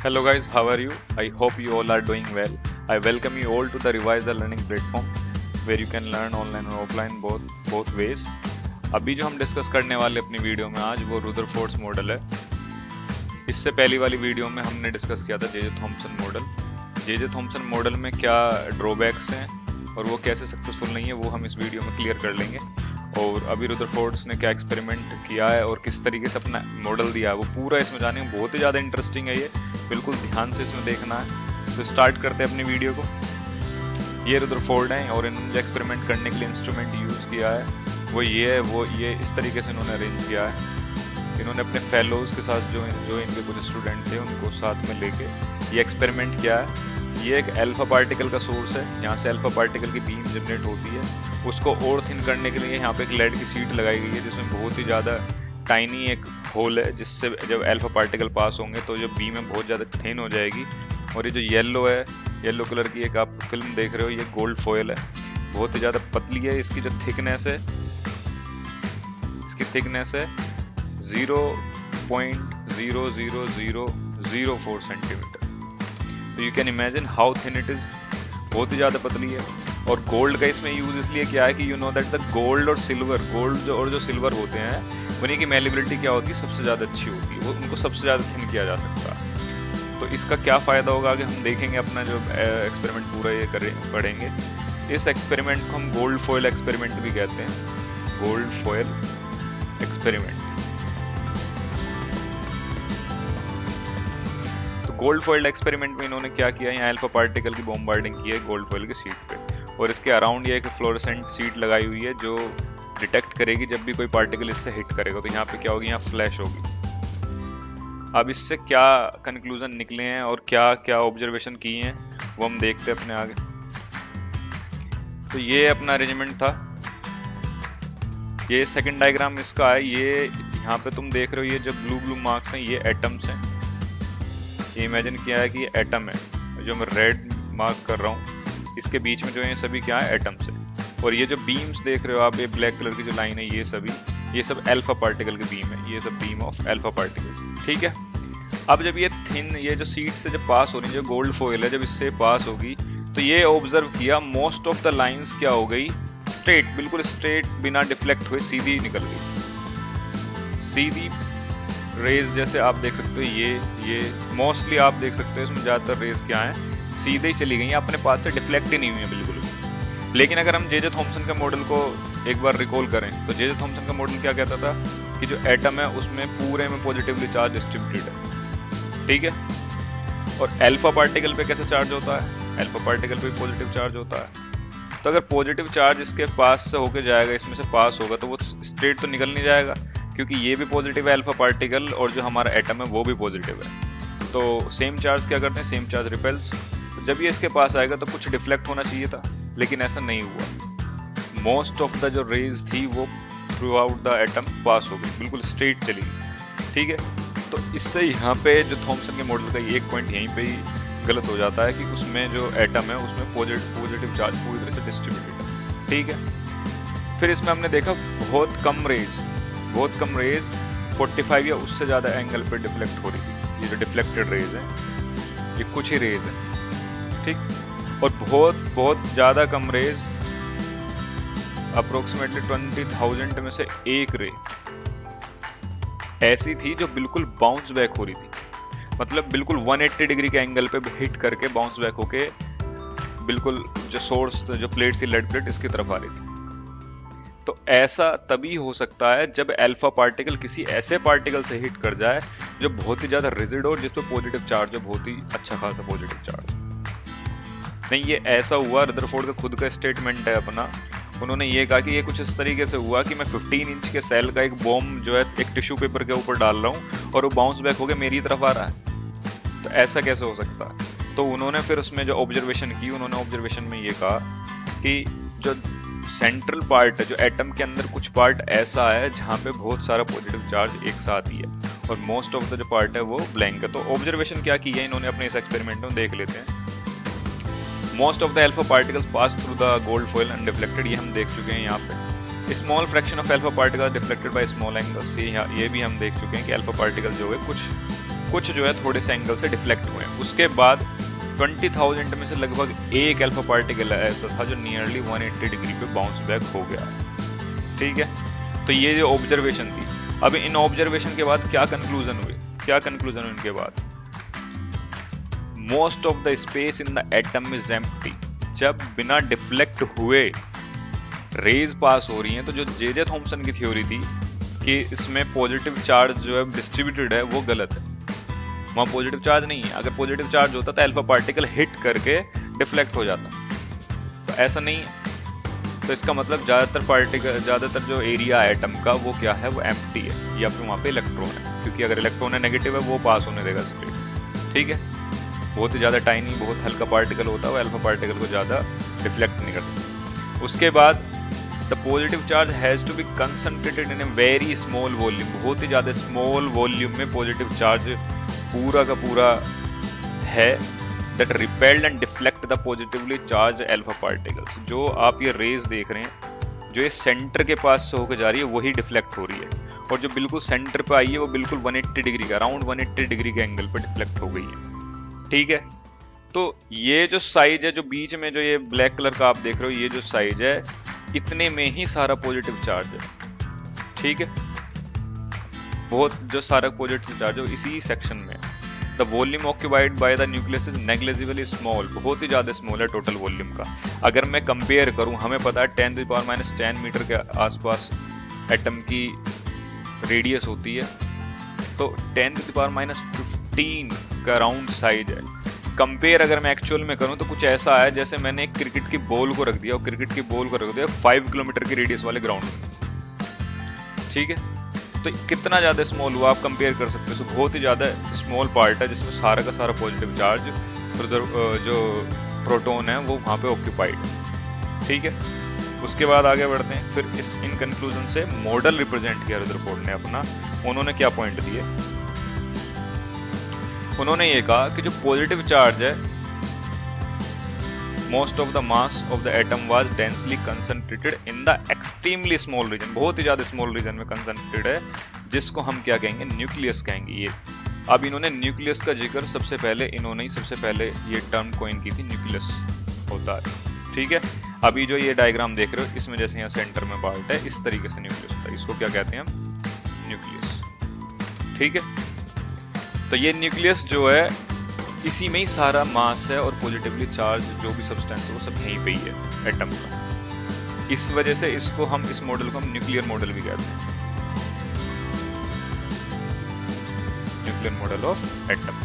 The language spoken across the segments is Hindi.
Hello guys, how are you? I hope you all are doing well. I welcome you all to the Revise the Learning platform where you can learn online and offline both ways. अभी जो हम डिस्कस करने वाले अपनी वीडियो में आज वो रुदरफोर्ड मॉडल है। इससे पहली वाली वीडियो में हमने डिस्कस किया था J Thomson model. J Thomson model में क्या ड्रॉबैक्स हैं और वो कैसे सक्सेसफुल नहीं है वो हम इस वीडियो में क्लियर कर लेंगे। और अभी रुदरफोर्ड ने क्या एक्सपेरिमेंट किया है और किस तरीके से अपना मॉडल दिया है वो पूरा इसमें जाने में बहुत ही ज़्यादा इंटरेस्टिंग है। ये बिल्कुल ध्यान से इसमें देखना है। तो स्टार्ट करते हैं अपनी वीडियो को। ये रुदरफोर्ड है और इन्होंने जो एक्सपेरिमेंट करने के लिए इंस्ट्रूमेंट यूज़ किया है वो ये इस तरीके से इन्होंने अरेंज किया है। इन्होंने अपने फेलोज के साथ जो इनके कुछ स्टूडेंट थे उनको साथ में लेके ये एक्सपेरिमेंट किया है। ये एक अल्फा पार्टिकल का सोर्स है, यहाँ से अल्फा पार्टिकल की बीम जनरेट होती है। उसको और थिन करने के लिए यहाँ पे एक लेड की शीट लगाई गई है जिसमें बहुत ही ज़्यादा टाइनी एक होल है, जिससे जब अल्फा पार्टिकल पास होंगे तो जो बीम है बहुत ज़्यादा थिन हो जाएगी। और ये जो येलो कलर की एक आप फिल्म देख रहे हो ये गोल्ड फॉयल है, बहुत ही ज़्यादा पतली है। इसकी जो थिकनेस है 0.00004 सेंटीमीटर। तो you can imagine how thin it is, बहुत ही ज़्यादा पतली है। और गोल्ड का इसमें यूज़ इसलिए किया है कि you know that the gold और सिल्वर होते हैं उन्हीं की मेलेबिलिटी क्या होती है, सबसे ज़्यादा अच्छी होती है, वो उनको सबसे ज़्यादा थिन किया जा सकता है। तो इसका क्या फ़ायदा होगा आगे हम देखेंगे। अपना जो एक्सपेरिमेंट पूरा ये पढ़ेंगे। इस एक्सपेरिमेंट को हम गोल्ड फॉयल एक्सपेरिमेंट भी कहते हैं, गोल्ड फॉयल एक्सपेरिमेंट। तो गोल्ड फॉयल एक्सपेरिमेंट में इन्होंने क्या किया, यहाँ अल्फा पार्टिकल की बॉम्बार्डिंग की है गोल्ड फॉयल की शीट पे, और इसके अराउंड ये एक फ्लोरेसेंट शीट लगाई हुई है जो डिटेक्ट करेगी जब भी कोई पार्टिकल इससे हिट करेगा। तो यहाँ पे क्या होगी, यहाँ फ्लैश होगी। अब इससे क्या कंक्लूजन निकले हैं और क्या क्या ऑब्जर्वेशन किए हैं वो हम देखते हैं अपने आगे। तो ये अपना अरेंजमेंट था। ये सेकंड डायग्राम इसका है। ये यहाँ पे तुम देख रहे हो ये जो ब्लू मार्क्स हैं ये एटम्स हैं। ये इमेजिन किया है कि ये एटम है, जो मैं रेड मार्क कर रहा हूँ इसके बीच में जो है सभी क्या है, एटम्स है। और ये जो बीम्स देख रहे हो आप, ये ब्लैक कलर की जो लाइन है ये सब अल्फा पार्टिकल की बीम है, ये सब बीम ऑफ अल्फा पार्टिकल्स। ठीक है। अब जब ये थिन ये जो सीट से जब पास हो रही है, जो गोल्ड फॉयल है जब इससे पास होगी तो ये ऑब्जर्व किया मोस्ट ऑफ द लाइंस क्या हो गई, स्ट्रेट, बिल्कुल स्ट्रेट, बिना डिफ्लेक्ट हुए सीधी निकल गई। सीधी रेज जैसे आप देख सकते हो ये मोस्टली आप देख सकते हो इसमें ज़्यादातर रेज क्या है, सीधे ही चली गई, अपने पास से डिफ्लेक्ट ही नहीं हुई है बिल्कुल। लेकिन अगर हम जे थॉमसन के मॉडल को एक बार रिकॉल करें तो जे थॉमसन का मॉडल क्या कहता था कि जो एटम है उसमें पूरे में पॉजिटिवली चार्ज डिस्ट्रीब्यूटेड है। ठीक है। और अल्फा पार्टिकल पे कैसे चार्ज होता है, अल्फा पार्टिकल पे पॉजिटिव चार्ज होता है। तो अगर पॉजिटिव चार्ज इसके पास से होके जाएगा, इसमें से पास होगा, तो वो स्ट्रेट तो निकल नहीं जाएगा क्योंकि ये भी पॉजिटिव है अल्फा पार्टिकल और जो हमारा एटम है वो भी पॉजिटिव है। तो सेम चार्ज क्या करते हैं, सेम चार्ज रिपेल्स। जब ये इसके पास आएगा तो कुछ डिफ्लेक्ट होना चाहिए था, लेकिन ऐसा नहीं हुआ। मोस्ट ऑफ द जो रेज थी वो थ्रू आउट द एटम पास हो गई, बिल्कुल स्ट्रेट चली गई। ठीक है। तो इससे यहाँ पे जो थॉमसन के मॉडल का एक पॉइंट यहीं पे ही गलत हो जाता है कि उसमें जो एटम है उसमें पॉजिटिव चार्ज पूरी तरह से डिस्ट्रीब्यूटेड है। ठीक है। फिर इसमें हमने देखा बहुत कम रेज 45 या उससे ज़्यादा एंगल पे डिफ्लेक्ट हो रही थी। ये जो डिफ्लेक्टेड रेज है ये कुछ ही रेज है। ठीक। और बहुत ज़्यादा कम रेज, अप्रोक्सीमेटली 20,000 में से एक रे ऐसी थी जो बिल्कुल बाउंस बैक हो रही थी, मतलब बिल्कुल 180 डिग्री के एंगल पे हिट करके बाउंस बैक होके बिल्कुल जो सोर्स जो प्लेट थी, लेड प्लेट, इसकी तरफ आ रही थी। तो ऐसा तभी हो सकता है जब अल्फा पार्टिकल किसी ऐसे पार्टिकल से हिट कर जाए जो बहुत ही ज्यादा रिजिड हो, जिस पर पॉजिटिव चार्ज है, बहुत ही अच्छा खासा पॉजिटिव चार्ज। नहीं, ये ऐसा हुआ, रदरफोर्ड का खुद का स्टेटमेंट है अपना। उन्होंने ये कहा कि ये कुछ इस तरीके से हुआ कि मैं 15 इंच के सेल का एक बॉम्ब जो है एक टिश्यू पेपर के ऊपर डाल रहा हूँ और वो बाउंस बैक होकर मेरी तरफ आ रहा है। तो ऐसा कैसे हो सकता है। तो उन्होंने फिर उसमें जो ऑब्जर्वेशन की, उन्होंने ऑब्जर्वेशन में ये कहा कि जो सेंट्रल पार्ट है, जो एटम के अंदर कुछ पार्ट ऐसा है जहाँ पे बहुत सारा पॉजिटिव चार्ज एक साथ ही है और मोस्ट ऑफ द जो पार्ट है वो ब्लैंक है। तो ऑब्जर्वेशन क्या की है इन्होंने अपने इस एक्सपेरिमेंट में, देख लेते हैं। Most of the alpha particles pass through the gold foil undeflected, ये हम देख चुके हैं यहाँ पे। Small fraction of alpha particle deflected by small angles, ये भी हम देख चुके हैं कि अल्फा पार्टिकल जो है कुछ कुछ जो है थोड़े से एंगल से डिफ्लेक्ट हुए। उसके बाद 20,000 में से लगभग एक अल्फा पार्टिकल ऐसा था जो नियरली 180 डिग्री पे बाउंस बैक हो गया। ठीक है, तो ये जो ऑब्जर्वेशन थी। अब इन ऑब्जर्वेशन के बाद क्या कंक्लूजन हुए, क्या कंक्लूजन हुए इनके बाद? Most of the space in the atom is empty. जब बिना डिफ्लेक्ट हुए रेज पास हो रही हैं, तो जो जे थॉमसन की थ्योरी थी कि इसमें पॉजिटिव चार्ज जो है डिस्ट्रीब्यूटेड है, वो गलत है। वहां पॉजिटिव चार्ज नहीं है। अगर पॉजिटिव चार्ज होता तो अल्फा पार्टिकल हिट करके डिफ्लेक्ट हो जाता, तो ऐसा नहीं है। तो इसका मतलब ज्यादातर जो एरिया है एटम का वो क्या है, वो एम्प्टी है, या फिर वहां पे इलेक्ट्रॉन है, क्योंकि अगर इलेक्ट्रॉन है नेगेटिव है वो पास होने देगा स्ट्रेट। ठीक है, बहुत ही ज्यादा टाइनी, बहुत हल्का पार्टिकल होता है, वो अल्फा पार्टिकल को ज्यादा डिफ्लेक्ट नहीं कर सकता। उसके बाद the positive charge has to be concentrated in a very small volume. बहुत ही ज्यादा स्मॉल वॉल्यूम में पॉजिटिव चार्ज पूरा का पूरा है, that repelled and deflect the positively charged alpha particles। जो आप ये रेज देख रहे हैं, जो ये सेंटर के पास से होकर जा रही है वही डिफ्लेक्ट हो रही है, और जो बिल्कुल सेंटर पे आई है वो बिल्कुल 180 डिग्री का, अराउंड 180 डिग्री के एंगल पे डिफ्लेक्ट हो गई है। ठीक है, तो ये जो साइज है, जो बीच में जो ये ब्लैक कलर का आप देख रहे हो, ये जो साइज है, इतने में ही सारा पॉजिटिव चार्ज है। ठीक है, बहुत जो सारा पॉजिटिव चार्ज है इसी सेक्शन में। The volume occupied by the nucleus is negligibly small. बहुत ही ज्यादा स्मॉल है टोटल वॉल्यूम का। अगर मैं कंपेयर करूं, हमें पता है 10⁻⁻10 मीटर के आसपास एटम की रेडियस होती है, तो 10⁻⁻15 का अराउंड साइज है। कंपेयर अगर मैं एक्चुअल में करूं तो कुछ ऐसा है जैसे मैंने एक क्रिकेट की बॉल को रख दिया, और क्रिकेट की बॉल को रख दिया 5 किलोमीटर की रेडियस वाले ग्राउंड में। ठीक है, तो कितना ज्यादा स्मॉल हुआ आप कंपेयर कर सकते हो। बहुत ही ज्यादा स्मॉल पार्ट है जिसमें सारा का सारा पॉजिटिव चार्ज, जो प्रोटॉन है वो वहां पे ऑक्यूपाइड है। ठीक है, उसके बाद आगे बढ़ते हैं। फिर इन कंक्लूजन से मॉडल रिप्रेजेंट किया रदरफोर्ड ने अपना। उन्होंने क्या पॉइंट दिए? उन्होंने ये कहा कि जो पॉजिटिव चार्ज है, most of the mass of the atom was densely concentrated in the extremely small region। बहुत ही ज्यादा स्मॉल रीजन में कंसंट्रेटेड है, जिसको हम क्या कहेंगे, न्यूक्लियस कहेंगे। ये अब इन्होंने न्यूक्लियस का जिक्र सबसे पहले ये टर्म कोइन की थी, न्यूक्लियस होता है। ठीक है, अभी जो ये डायग्राम देख रहे हो, इसमें जैसे यहाँ सेंटर में पार्ट है, इस तरीके से न्यूक्लियस होता है। इसको क्या कहते हैं हम? न्यूक्लियस। ठीक है, तो ये न्यूक्लियस जो है, इसी में ही सारा मास है, और पॉजिटिवली चार्ज जो भी सब्सटेंस है वो सब यहीं पे ही है एटम का। इस वजह से इस मॉडल को हम न्यूक्लियर मॉडल भी कहते हैं, nuclear model of atom.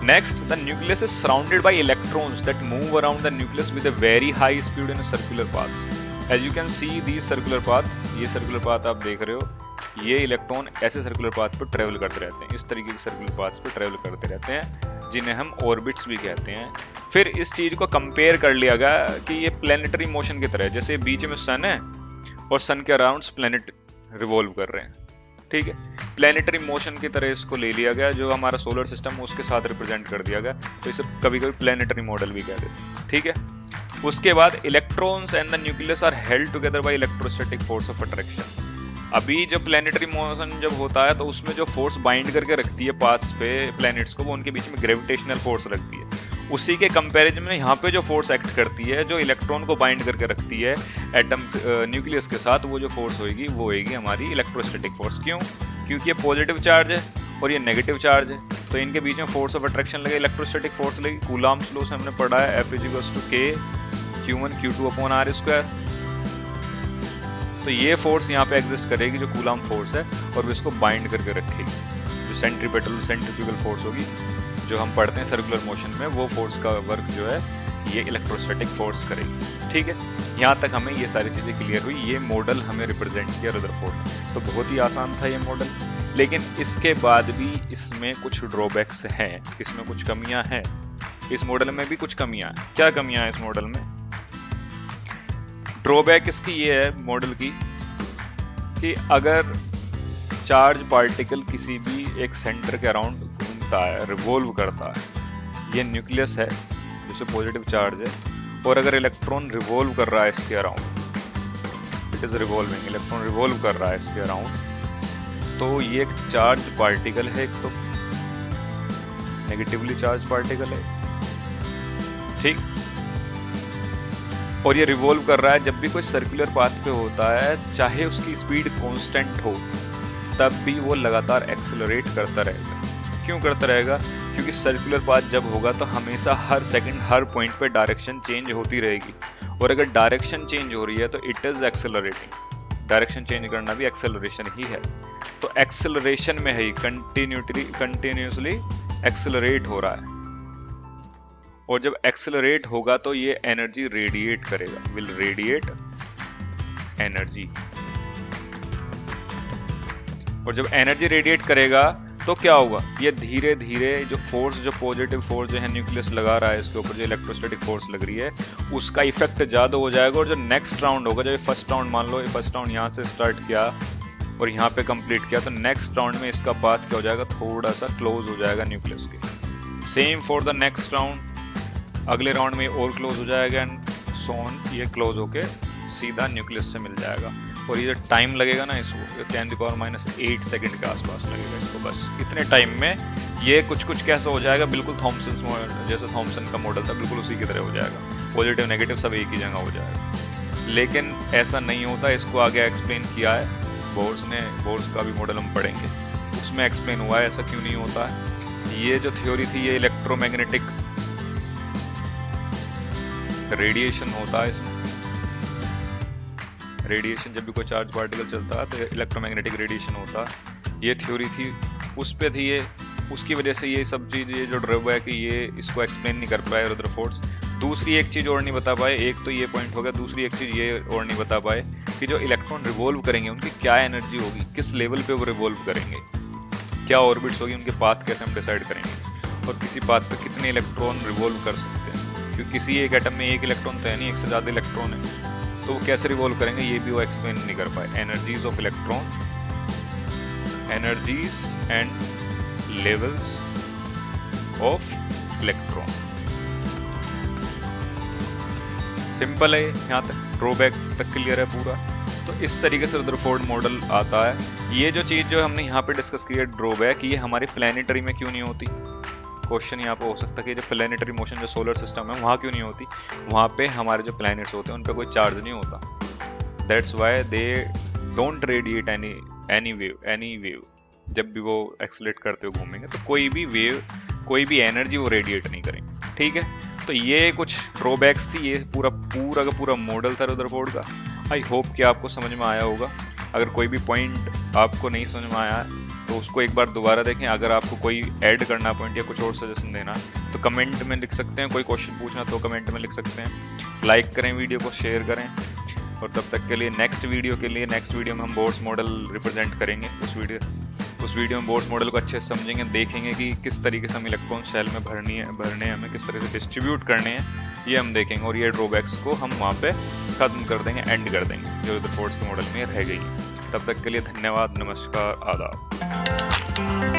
Next, the nucleus is surrounded by electrons that move around the nucleus with a very high speed in a circular path. As you can see these circular path, ये सर्कुलर पाथ आप देख रहे हो, ये इलेक्ट्रॉन ऐसे सर्कुलर पाथ पर ट्रेवल करते रहते हैं, इस तरीके के सर्कुलर पाथ पर ट्रेवल करते रहते हैं, जिन्हें हम ऑर्बिट्स भी कहते हैं। फिर इस चीज को कंपेयर कर लिया गया कि ये प्लेनेटरी मोशन की तरह, जैसे बीच में सन है और सन के अराउंड प्लेनेट रिवॉल्व कर रहे हैं। ठीक है, प्लेनेटरी मोशन की तरह इसको ले लिया गया, जो हमारा सोलर सिस्टम उसके साथ रिप्रेजेंट कर दिया गया, तो इसे कभी कभी प्लेनेटरी मॉडल भी कहते हैं। ठीक है, उसके बाद electrons and the nucleus are held together by electrostatic force of attraction. अभी जब प्लेनेटरी मोशन जब होता है, तो उसमें जो फोर्स बाइंड करके रखती है पाथ्स पे प्लैनेट्स को, वो उनके बीच में ग्रेविटेशनल फोर्स रखती है। उसी के कंपैरिजन में यहाँ पे जो फोर्स एक्ट करती है, जो इलेक्ट्रॉन को बाइंड करके रखती है एटम न्यूक्लियस के साथ, वो जो फोर्स होगी वो होगी हमारी इलेक्ट्रोस्टैटिक फोर्स। क्यों? क्योंकि ये पॉजिटिव चार्ज है और ये नेगेटिव चार्ज है, तो इनके बीच में फोर्स ऑफ अट्रैक्शन लगे, इलेक्ट्रोस्टैटिक फोर्स लगी। कूलॉम्स लॉ से हमने पढ़ा है, F=K Q1 Q2/r²। तो ये फोर्स यहाँ पे एग्जिस्ट करेगी, जो कूलॉम फोर्स है, और वो इसको बाइंड करके रखेगी। जो सेंट्रीफ्यूगल फोर्स होगी, जो हम पढ़ते हैं सर्कुलर मोशन में, वो फोर्स का वर्क जो है ये इलेक्ट्रोस्टैटिक फोर्स करेगी। ठीक है, यहाँ तक हमें ये सारी चीजें क्लियर हुई। ये मॉडल हमें रिप्रेजेंट किया रदरफोर्ड ने, तो बहुत ही आसान था ये मॉडल। लेकिन इसके बाद भी इसमें कुछ ड्रॉबैक्स हैं, इसमें कुछ कमियां हैं। इस मॉडल में भी कुछ कमियां हैं। क्या कमियां हैं इस मॉडल में? ड्रॉबैक इसकी ये है मॉडल की कि अगर चार्ज पार्टिकल किसी भी एक सेंटर के अराउंड घूमता है, रिवॉल्व करता है, ये न्यूक्लियस है जिससे पॉजिटिव चार्ज है, और अगर इलेक्ट्रॉन रिवॉल्व कर रहा है इसके around, it is revolving, electron revolve कर रहा है इसके अराउंड, तो ये एक चार्ज पार्टिकल है, एक तो नेगेटिवली चार्ज पार्टिकल है, ठीक। और ये रिवॉल्व कर रहा है। जब भी कोई सर्कुलर पाथ पे होता है, चाहे उसकी स्पीड कांस्टेंट हो, तब भी वो लगातार एक्सेलरेट करता रहेगा। क्यों करता रहेगा? क्योंकि सर्कुलर पाथ जब होगा तो हमेशा हर सेकंड हर पॉइंट पे डायरेक्शन चेंज होती रहेगी, और अगर डायरेक्शन चेंज हो रही है तो it is accelerating. Direction change करना भी एक्सेलरेशन ही है। तो एक्सेलरेशन में है, कंटिन्यूसली एक्सेलरेट हो रहा है, और जब एक्सेलरेट होगा तो ये एनर्जी रेडिएट करेगा, विल रेडिएट एनर्जी। और जब एनर्जी रेडिएट करेगा तो क्या होगा? ये धीरे धीरे जो फोर्स, जो पॉजिटिव फोर्स जो है न्यूक्लियस लगा रहा है इसके ऊपर, जो इलेक्ट्रोस्टैटिक फोर्स लग रही है, उसका इफेक्ट ज्यादा हो जाएगा। और जो नेक्स्ट राउंड होगा, जो फर्स्ट राउंड मान लो, ये फर्स्ट राउंड यहाँ से स्टार्ट किया और यहाँ पे कंप्लीट किया, तो नेक्स्ट राउंड में इसका पाथ क्या हो जाएगा? थोड़ा सा क्लोज हो जाएगा न्यूक्लियस के। Same for the next round, अगले राउंड में और क्लोज हो जाएगा, एंड सो ऑन, ये क्लोज होके सीधा न्यूक्लियस से मिल जाएगा। और ये जो टाइम लगेगा ना इसको, 10⁻⁸ सेकंड के आसपास लगेगा इसको। बस इतने टाइम में ये कुछ कैसा हो जाएगा? बिल्कुल थॉमसन जैसे थॉमसन का मॉडल था, बिल्कुल उसी की तरह हो जाएगा। पॉजिटिव नेगेटिव सब एक ही जगह हो जाएगा। लेकिन ऐसा नहीं होता, इसको आगे एक्सप्लेन किया है बोर्स ने। बोर्स का भी मॉडल हम पढ़ेंगे, उसमें एक्सप्लेन हुआ है ऐसा क्यों नहीं होता है। ये जो थ्योरी थी, ये इलेक्ट्रोमैग्नेटिक रेडिएशन होता है इसमें। रेडिएशन, जब भी कोई चार्ज पार्टिकल चलता है तो इलेक्ट्रोमैग्नेटिक रेडिएशन होता है। ये थ्योरी थी, उस पे थी ये, उसकी वजह से ये सब चीज़, ये जो ड्रब है कि ये इसको एक्सप्लेन नहीं कर पाए रदरफोर्ड। दूसरी एक चीज़ और नहीं बता पाए, एक तो ये पॉइंट हो गया, दूसरी एक चीज़ ये और नहीं बता पाए कि जो इलेक्ट्रॉन रिवॉल्व करेंगे उनकी क्या एनर्जी होगी, किस लेवल पे वो रिवॉल्व करेंगे, क्या ऑर्बिट्स होगी, उनके पाथ कैसे हम डिसाइड करेंगे, और किसी पाथ पे कितने इलेक्ट्रॉन रिवॉल्व कर सकते हैं। क्योंकि किसी एक एटम में एक इलेक्ट्रॉन तो है नहीं, एक से ज़्यादा इलेक्ट्रॉन है, तो वो कैसे रिवॉल्व करेंगे ये भी वो एक्सप्लेन नहीं कर पाए। Energies of electron, energies and levels of electron. Simple है यहाँ तक, ड्रॉबैक तक क्लियर है पूरा। तो इस तरीके से रदरफोर्ड मॉडल आता है। ये जो चीज़ जो हमने यहाँ पे डिस्कस की है ड्रॉबैक, ये हमारी प्लैनेटरी में क्यों नहीं होती? क्वेश्चन यहाँ पे हो सकता है कि जो प्लैनेटरी मोशन जो सोलर सिस्टम है वहाँ क्यों नहीं होती? वहाँ पे हमारे जो प्लैनेट्स होते हैं उन पे कोई चार्ज नहीं होता। That's why they don't radiate any wave. जब भी वो एक्सेलरेट करते हुए घूमेंगे तो कोई भी वेव, कोई भी एनर्जी वो रेडिएट नहीं करेंगे, ठीक है। तो ये कुछ ड्रॉबैक्स थी, ये पूरा का पूरा मॉडल था रदरफोर्ड का। आई होप कि आपको समझ में आया होगा। अगर कोई भी पॉइंट आपको नहीं समझ में आया तो उसको एक बार दोबारा देखें। अगर आपको कोई ऐड करना पॉइंट या कुछ और सजेशन देना तो कमेंट में लिख सकते हैं। कोई क्वेश्चन पूछना तो कमेंट में लिख सकते हैं। लाइक करें, वीडियो को शेयर करें। और तब तक के लिए नेक्स्ट वीडियो में हम बोर्स मॉडल रिप्रेजेंट करेंगे। उस वीडियो में बोर्स मॉडल को अच्छे से समझेंगे, देखेंगे कि किस तरीके से हम इलेक्ट्रॉन शेल में भरने हमें किस तरह से डिस्ट्रीब्यूट करने हैं, ये हम देखेंगे। और ये ड्रॉबैक्स को हम वहाँ पे खत्म कर देंगे, एंड कर देंगे जो रदरफोर्ड के मॉडल में रह गई है। तब तक के लिए धन्यवाद, नमस्कार, आदाब।